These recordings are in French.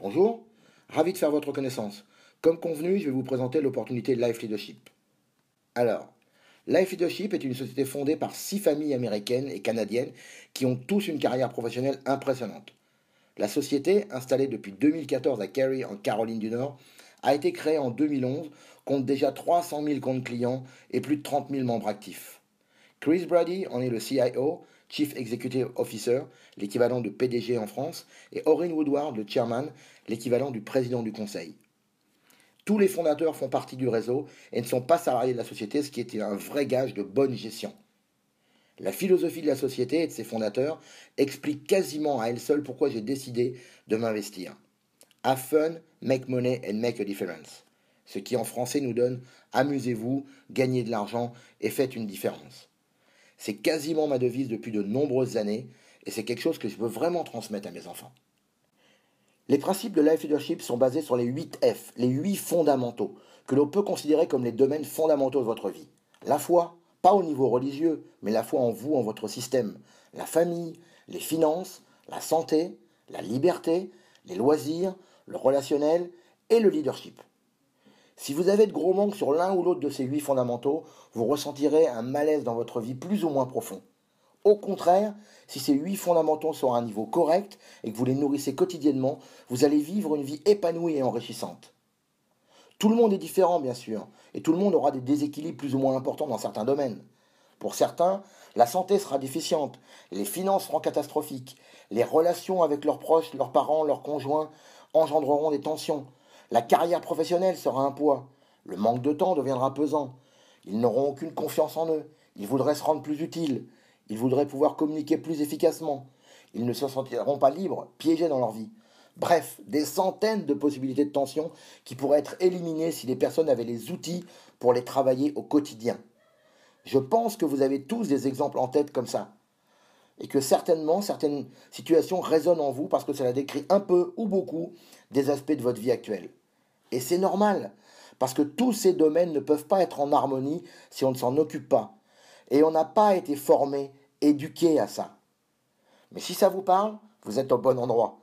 Bonjour, ravi de faire votre connaissance. Comme convenu, je vais vous présenter l'opportunité Life Leadership. Alors, Life Leadership est une société fondée par 6 familles américaines et canadiennes qui ont tous une carrière professionnelle impressionnante. La société, installée depuis 2014 à Cary en Caroline du Nord, a été créée en 2011, compte déjà 300 000 comptes clients et plus de 30 000 membres actifs. Chris Brady en est le CIO, Chief Executive Officer, l'équivalent de PDG en France, et Orin Woodward, le Chairman, l'équivalent du président du conseil. Tous les fondateurs font partie du réseau et ne sont pas salariés de la société, ce qui était un vrai gage de bonne gestion. La philosophie de la société et de ses fondateurs explique quasiment à elle seule pourquoi j'ai décidé de m'investir. Have fun, make money and make a difference. Ce qui en français nous donne amusez-vous, gagnez de l'argent et faites une différence. C'est quasiment ma devise depuis de nombreuses années et c'est quelque chose que je veux vraiment transmettre à mes enfants. Les principes de Life Leadership sont basés sur les 8 F, les 8 fondamentaux, que l'on peut considérer comme les domaines fondamentaux de votre vie. La foi, pas au niveau religieux, mais la foi en vous, en votre système. La famille, les finances, la santé, la liberté, les loisirs, le relationnel et le leadership. Si vous avez de gros manques sur l'un ou l'autre de ces 8 fondamentaux, vous ressentirez un malaise dans votre vie plus ou moins profond. Au contraire, si ces 8 fondamentaux sont à un niveau correct et que vous les nourrissez quotidiennement, vous allez vivre une vie épanouie et enrichissante. Tout le monde est différent, bien sûr, et tout le monde aura des déséquilibres plus ou moins importants dans certains domaines. Pour certains, la santé sera déficiente, les finances seront catastrophiques, les relations avec leurs proches, leurs parents, leurs conjoints engendreront des tensions, la carrière professionnelle sera un poids, le manque de temps deviendra pesant, ils n'auront aucune confiance en eux, ils voudraient se rendre plus utiles, ils voudraient pouvoir communiquer plus efficacement, ils ne se sentiront pas libres, piégés dans leur vie. Bref, des centaines de possibilités de tensions qui pourraient être éliminées si les personnes avaient les outils pour les travailler au quotidien. Je pense que vous avez tous des exemples en tête comme ça. Et que certainement, certaines situations résonnent en vous parce que cela décrit un peu ou beaucoup des aspects de votre vie actuelle. Et c'est normal, parce que tous ces domaines ne peuvent pas être en harmonie si on ne s'en occupe pas. Et on n'a pas été formé, éduqué à ça. Mais si ça vous parle, vous êtes au bon endroit.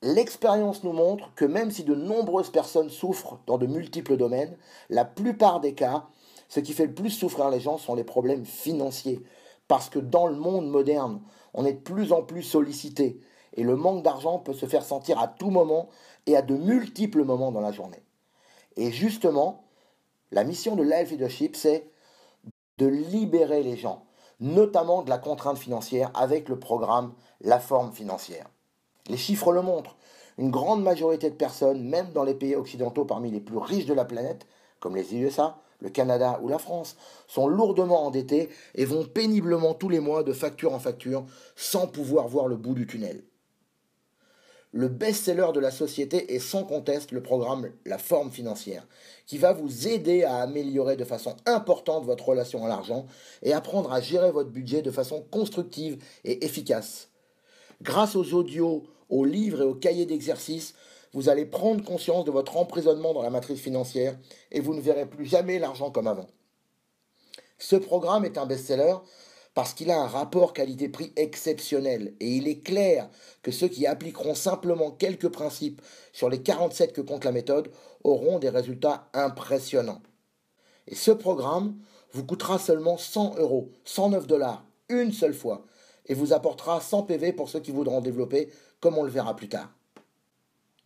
L'expérience nous montre que même si de nombreuses personnes souffrent dans de multiples domaines, la plupart des cas, ce qui fait le plus souffrir les gens sont les problèmes financiers. Parce que dans le monde moderne, on est de plus en plus sollicité et le manque d'argent peut se faire sentir à tout moment et à de multiples moments dans la journée. Et justement, la mission de Life Leadership, c'est de libérer les gens, notamment de la contrainte financière avec le programme La Forme Financière. Les chiffres le montrent. Une grande majorité de personnes, même dans les pays occidentaux parmi les plus riches de la planète, comme les USA, le Canada ou la France, sont lourdement endettés et vont péniblement tous les mois de facture en facture sans pouvoir voir le bout du tunnel. Le best-seller de la société est sans conteste le programme La Forme Financière, qui va vous aider à améliorer de façon importante votre relation à l'argent et apprendre à gérer votre budget de façon constructive et efficace. Grâce aux audios, aux livres et aux cahiers d'exercices, vous allez prendre conscience de votre emprisonnement dans la matrice financière et vous ne verrez plus jamais l'argent comme avant. Ce programme est un best-seller parce qu'il a un rapport qualité-prix exceptionnel et il est clair que ceux qui appliqueront simplement quelques principes sur les 47 que compte la méthode auront des résultats impressionnants. Et ce programme vous coûtera seulement 100 euros, 109 dollars, une seule fois, et vous apportera 100 PV pour ceux qui voudront développer, comme on le verra plus tard.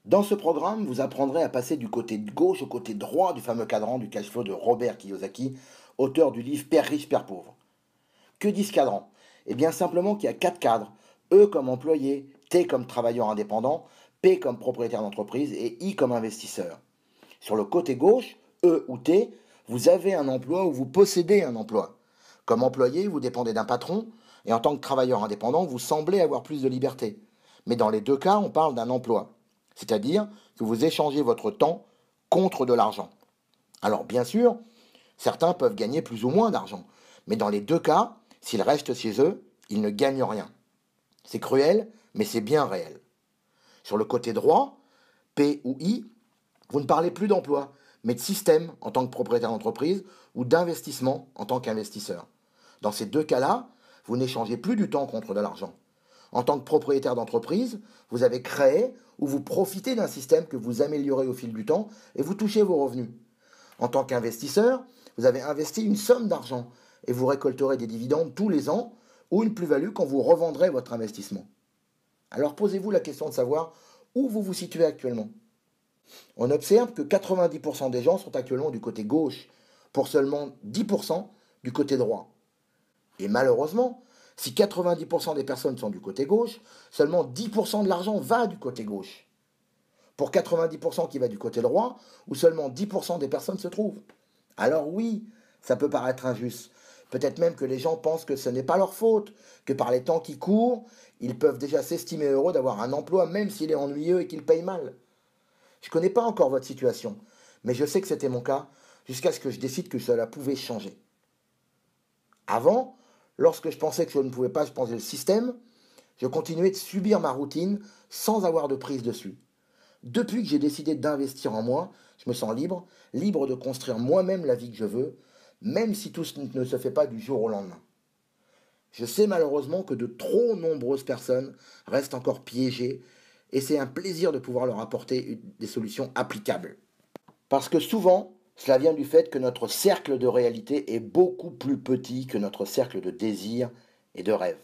Dans ce programme, vous apprendrez à passer du côté gauche au côté droit du fameux cadran du cash flow de Robert Kiyosaki, auteur du livre Père riche, Père pauvre. Que dit ce cadran? Eh bien simplement qu'il y a 4 cadres, E comme employé, T comme travailleur indépendant, P comme propriétaire d'entreprise et I comme investisseur. Sur le côté gauche, E ou T, vous avez un emploi ou vous possédez un emploi. Comme employé, vous dépendez d'un patron, et en tant que travailleur indépendant, vous semblez avoir plus de liberté. Mais dans les deux cas, on parle d'un emploi. C'est-à-dire que vous échangez votre temps contre de l'argent. Alors bien sûr, certains peuvent gagner plus ou moins d'argent, mais dans les deux cas, s'ils restent chez eux, ils ne gagnent rien. C'est cruel, mais c'est bien réel. Sur le côté droit, P ou I, vous ne parlez plus d'emploi, mais de système en tant que propriétaire d'entreprise ou d'investissement en tant qu'investisseur. Dans ces deux cas-là, vous n'échangez plus du temps contre de l'argent. En tant que propriétaire d'entreprise, vous avez créé ou vous profitez d'un système que vous améliorez au fil du temps et vous touchez vos revenus. En tant qu'investisseur, vous avez investi une somme d'argent et vous récolterez des dividendes tous les ans ou une plus-value quand vous revendrez votre investissement. Alors posez-vous la question de savoir où vous vous situez actuellement. On observe que 90% des gens sont actuellement du côté gauche, pour seulement 10% du côté droit. Et malheureusement, si 90% des personnes sont du côté gauche, seulement 10% de l'argent va du côté gauche. Pour 90% qui va du côté droit, où seulement 10% des personnes se trouvent. Alors oui, ça peut paraître injuste. Peut-être même que les gens pensent que ce n'est pas leur faute, que par les temps qui courent, ils peuvent déjà s'estimer heureux d'avoir un emploi, même s'il est ennuyeux et qu'il paye mal. Je ne connais pas encore votre situation, mais je sais que c'était mon cas, jusqu'à ce que je décide que cela pouvait changer. Avant, lorsque je pensais que je ne pouvais pas changer le système, je continuais de subir ma routine sans avoir de prise dessus. Depuis que j'ai décidé d'investir en moi, je me sens libre, libre de construire moi-même la vie que je veux, même si tout ne se fait pas du jour au lendemain. Je sais malheureusement que de trop nombreuses personnes restent encore piégées et c'est un plaisir de pouvoir leur apporter des solutions applicables. Parce que souvent, cela vient du fait que notre cercle de réalité est beaucoup plus petit que notre cercle de désir et de rêve.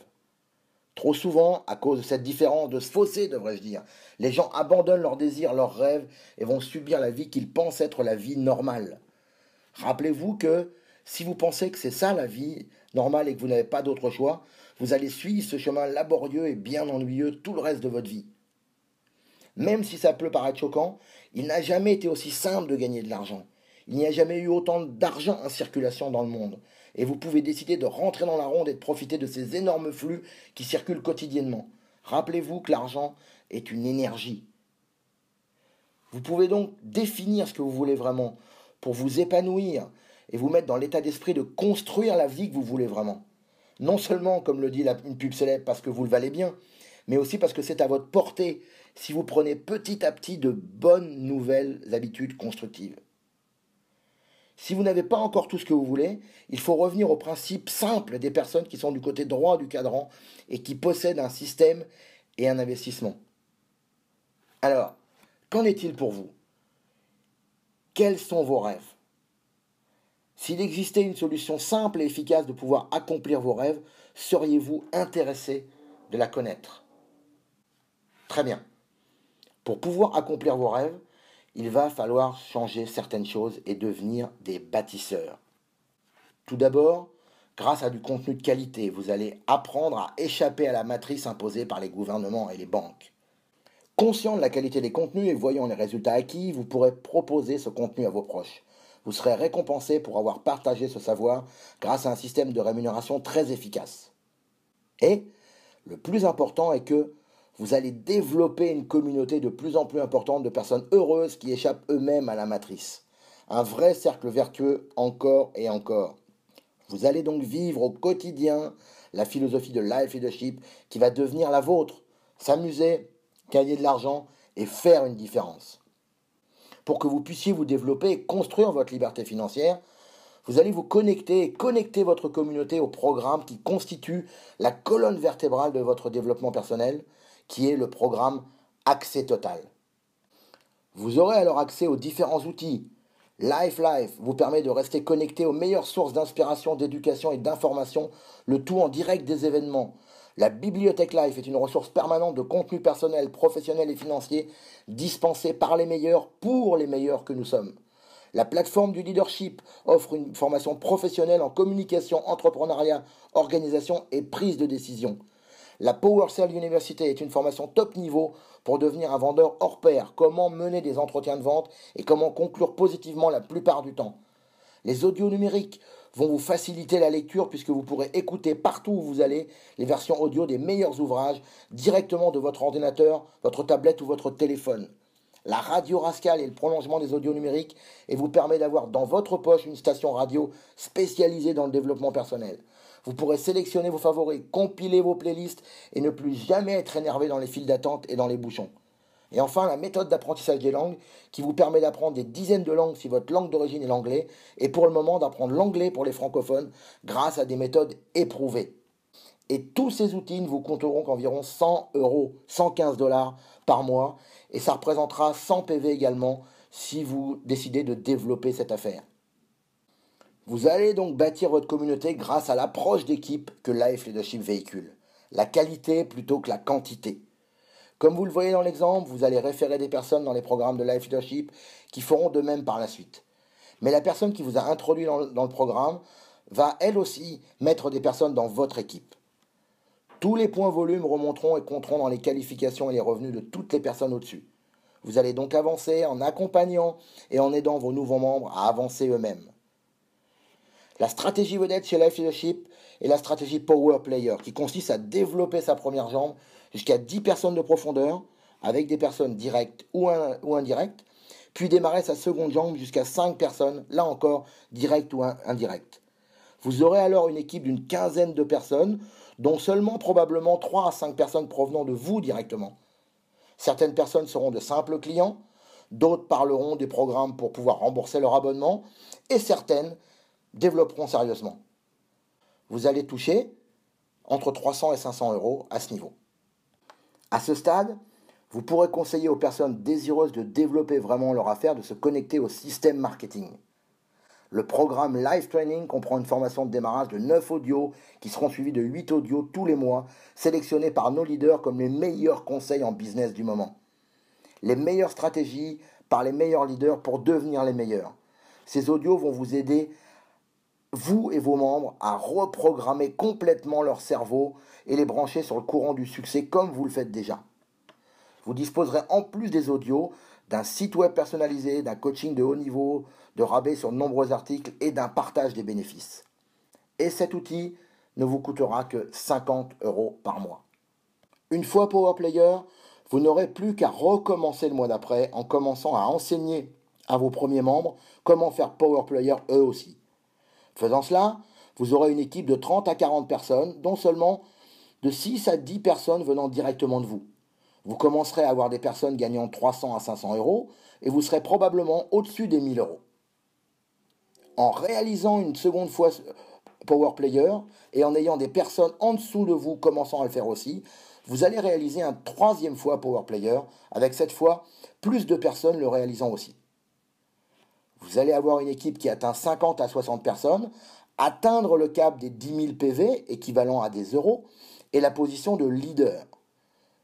Trop souvent, à cause de cette différence, de ce fossé, devrais-je dire, les gens abandonnent leurs désirs, leurs rêves et vont subir la vie qu'ils pensent être la vie normale. Rappelez-vous que si vous pensez que c'est ça la vie normale et que vous n'avez pas d'autre choix, vous allez suivre ce chemin laborieux et bien ennuyeux tout le reste de votre vie. Même si ça peut paraître choquant, il n'a jamais été aussi simple de gagner de l'argent. Il n'y a jamais eu autant d'argent en circulation dans le monde. Et vous pouvez décider de rentrer dans la ronde et de profiter de ces énormes flux qui circulent quotidiennement. Rappelez-vous que l'argent est une énergie. Vous pouvez donc définir ce que vous voulez vraiment pour vous épanouir et vous mettre dans l'état d'esprit de construire la vie que vous voulez vraiment. Non seulement, comme le dit une pub célèbre, parce que vous le valez bien, mais aussi parce que c'est à votre portée si vous prenez petit à petit de bonnes nouvelles habitudes constructives. Si vous n'avez pas encore tout ce que vous voulez, il faut revenir au principe simple des personnes qui sont du côté droit du cadran et qui possèdent un système et un investissement. Alors, qu'en est-il pour vous? Quels sont vos rêves? S'il existait une solution simple et efficace de pouvoir accomplir vos rêves, seriez-vous intéressé de la connaître? Très bien. Pour pouvoir accomplir vos rêves, il va falloir changer certaines choses et devenir des bâtisseurs. Tout d'abord, grâce à du contenu de qualité, vous allez apprendre à échapper à la matrice imposée par les gouvernements et les banques. Conscient de la qualité des contenus et voyant les résultats acquis, vous pourrez proposer ce contenu à vos proches. Vous serez récompensé pour avoir partagé ce savoir grâce à un système de rémunération très efficace. Et le plus important est que vous allez développer une communauté de plus en plus importante de personnes heureuses qui échappent eux-mêmes à la matrice. Un vrai cercle vertueux encore et encore. Vous allez donc vivre au quotidien la philosophie de Life Leadership qui va devenir la vôtre. S'amuser, gagner de l'argent et faire une différence. Pour que vous puissiez vous développer et construire votre liberté financière, vous allez vous connecter et connecter votre communauté au programme qui constitue la colonne vertébrale de votre développement personnel, qui est le programme Accès Total. Vous aurez alors accès aux différents outils. Life vous permet de rester connecté aux meilleures sources d'inspiration, d'éducation et d'information, le tout en direct des événements. La bibliothèque Life est une ressource permanente de contenu personnel, professionnel et financier dispensé par les meilleurs pour les meilleurs que nous sommes. La plateforme du leadership offre une formation professionnelle en communication, entrepreneuriat, organisation et prise de décision. La PowerSell University est une formation top niveau pour devenir un vendeur hors pair, comment mener des entretiens de vente et comment conclure positivement la plupart du temps. Les audios numériques vont vous faciliter la lecture puisque vous pourrez écouter partout où vous allez les versions audio des meilleurs ouvrages directement de votre ordinateur, votre tablette ou votre téléphone. La radio Rascal est le prolongement des audios numériques et vous permet d'avoir dans votre poche une station radio spécialisée dans le développement personnel. Vous pourrez sélectionner vos favoris, compiler vos playlists et ne plus jamais être énervé dans les files d'attente et dans les bouchons. Et enfin, la méthode d'apprentissage des langues qui vous permet d'apprendre des dizaines de langues si votre langue d'origine est l'anglais et pour le moment d'apprendre l'anglais pour les francophones grâce à des méthodes éprouvées. Et tous ces outils ne vous coûteront qu'environ 100 euros, 115 dollars par mois. Et ça représentera 100 PV également si vous décidez de développer cette affaire. Vous allez donc bâtir votre communauté grâce à l'approche d'équipe que Life Leadership véhicule. La qualité plutôt que la quantité. Comme vous le voyez dans l'exemple, vous allez référer des personnes dans les programmes de Life Leadership qui feront de même par la suite. Mais la personne qui vous a introduit dans le programme va elle aussi mettre des personnes dans votre équipe. Tous les points volume remonteront et compteront dans les qualifications et les revenus de toutes les personnes au-dessus. Vous allez donc avancer en accompagnant et en aidant vos nouveaux membres à avancer eux-mêmes. La stratégie vedette chez Life Leadership est la stratégie Power Player, qui consiste à développer sa première jambe jusqu'à 10 personnes de profondeur, avec des personnes directes ou indirectes, puis démarrer sa seconde jambe jusqu'à 5 personnes, là encore, directes ou indirectes. Vous aurez alors une équipe d'une quinzaine de personnes, dont seulement probablement 3 à 5 personnes provenant de vous directement. Certaines personnes seront de simples clients, d'autres parleront des programmes pour pouvoir rembourser leur abonnement, et certaines développeront sérieusement. Vous allez toucher entre 300 et 500 euros à ce niveau. À ce stade, vous pourrez conseiller aux personnes désireuses de développer vraiment leur affaire de se connecter au système marketing. Le programme Live Training comprend une formation de démarrage de 9 audios qui seront suivis de 8 audios tous les mois, sélectionnés par nos leaders comme les meilleurs conseils en business du moment. Les meilleures stratégies par les meilleurs leaders pour devenir les meilleurs. Ces audios vont vous aider, vous et vos membres, à reprogrammer complètement leur cerveau et les brancher sur le courant du succès comme vous le faites déjà. Vous disposerez en plus des audios d'un site web personnalisé, d'un coaching de haut niveau, de rabais sur de nombreux articles et d'un partage des bénéfices. Et cet outil ne vous coûtera que 50 euros par mois. Une fois Power Player, vous n'aurez plus qu'à recommencer le mois d'après en commençant à enseigner à vos premiers membres comment faire Power Player eux aussi. Faisant cela, vous aurez une équipe de 30 à 40 personnes, dont seulement de 6 à 10 personnes venant directement de vous. Vous commencerez à avoir des personnes gagnant 300 à 500 euros et vous serez probablement au-dessus des 1000 euros. En réalisant une seconde fois Power Player et en ayant des personnes en dessous de vous commençant à le faire aussi, vous allez réaliser un troisième fois Power Player avec cette fois plus de personnes le réalisant aussi. Vous allez avoir une équipe qui atteint 50 à 60 personnes, atteindre le cap des 10 000 PV équivalent à des euros et la position de leader.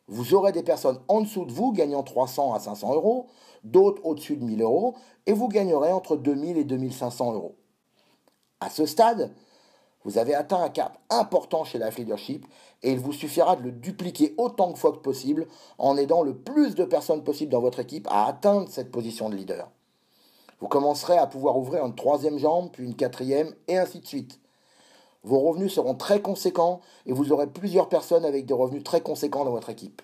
Vous aurez des personnes en dessous de vous gagnant 300 à 500 euros, d'autres au-dessus de 1000 euros, et vous gagnerez entre 2000 et 2500 euros. À ce stade, vous avez atteint un cap important chez Life Leadership et il vous suffira de le dupliquer autant de fois que possible en aidant le plus de personnes possible dans votre équipe à atteindre cette position de leader. Vous commencerez à pouvoir ouvrir une troisième jambe, puis une quatrième, et ainsi de suite. Vos revenus seront très conséquents et vous aurez plusieurs personnes avec des revenus très conséquents dans votre équipe.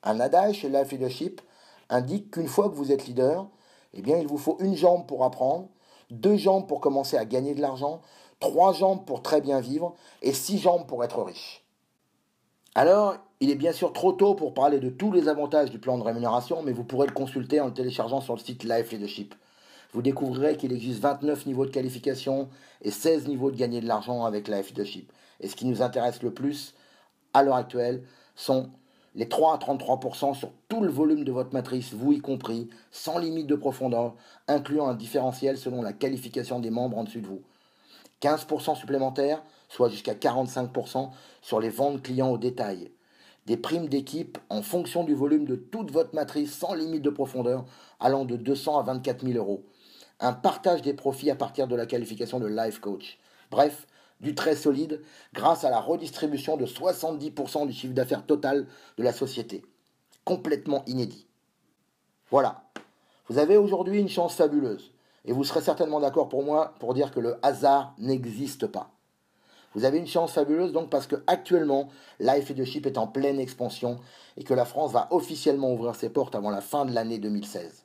Un adage chez Life Leadership indique qu'une fois que vous êtes leader, il vous faut une jambe pour apprendre, 2 jambes pour commencer à gagner de l'argent, 3 jambes pour très bien vivre et 6 jambes pour être riche. Alors, il est bien sûr trop tôt pour parler de tous les avantages du plan de rémunération, mais vous pourrez le consulter en le téléchargeant sur le site Life Leadership. Vous découvrirez qu'il existe 29 niveaux de qualification et 16 niveaux de gagner de l'argent avec Life Leadership. Et ce qui nous intéresse le plus, à l'heure actuelle, sont les 3 à 33% sur tout le volume de votre matrice, vous y compris, sans limite de profondeur, incluant un différentiel selon la qualification des membres en dessus de vous. 15% supplémentaires, soit jusqu'à 45% sur les ventes clients au détail. Des primes d'équipe en fonction du volume de toute votre matrice sans limite de profondeur, allant de 200 à 24 000 euros. Un partage des profits à partir de la qualification de Life Coach. Bref, du très solide grâce à la redistribution de 70% du chiffre d'affaires total de la société. Complètement inédit. Voilà, vous avez aujourd'hui une chance fabuleuse. Et vous serez certainement d'accord pour moi pour dire que le hasard n'existe pas. Vous avez une chance fabuleuse donc parce que actuellement, Life Leadership est en pleine expansion et que la France va officiellement ouvrir ses portes avant la fin de l'année 2016.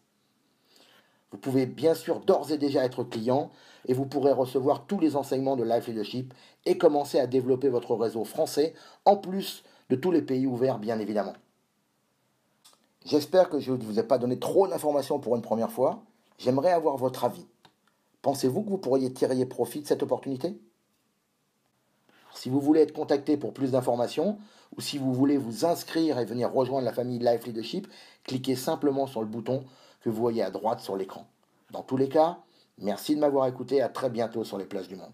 Vous pouvez bien sûr d'ores et déjà être client et vous pourrez recevoir tous les enseignements de Life Leadership et commencer à développer votre réseau français en plus de tous les pays ouverts bien évidemment. J'espère que je ne vous ai pas donné trop d'informations pour une première fois. J'aimerais avoir votre avis. Pensez-vous que vous pourriez tirer profit de cette opportunité ? Si vous voulez être contacté pour plus d'informations ou si vous voulez vous inscrire et venir rejoindre la famille Life Leadership, cliquez simplement sur le bouton que vous voyez à droite sur l'écran. Dans tous les cas, merci de m'avoir écouté, à très bientôt sur les plages du monde.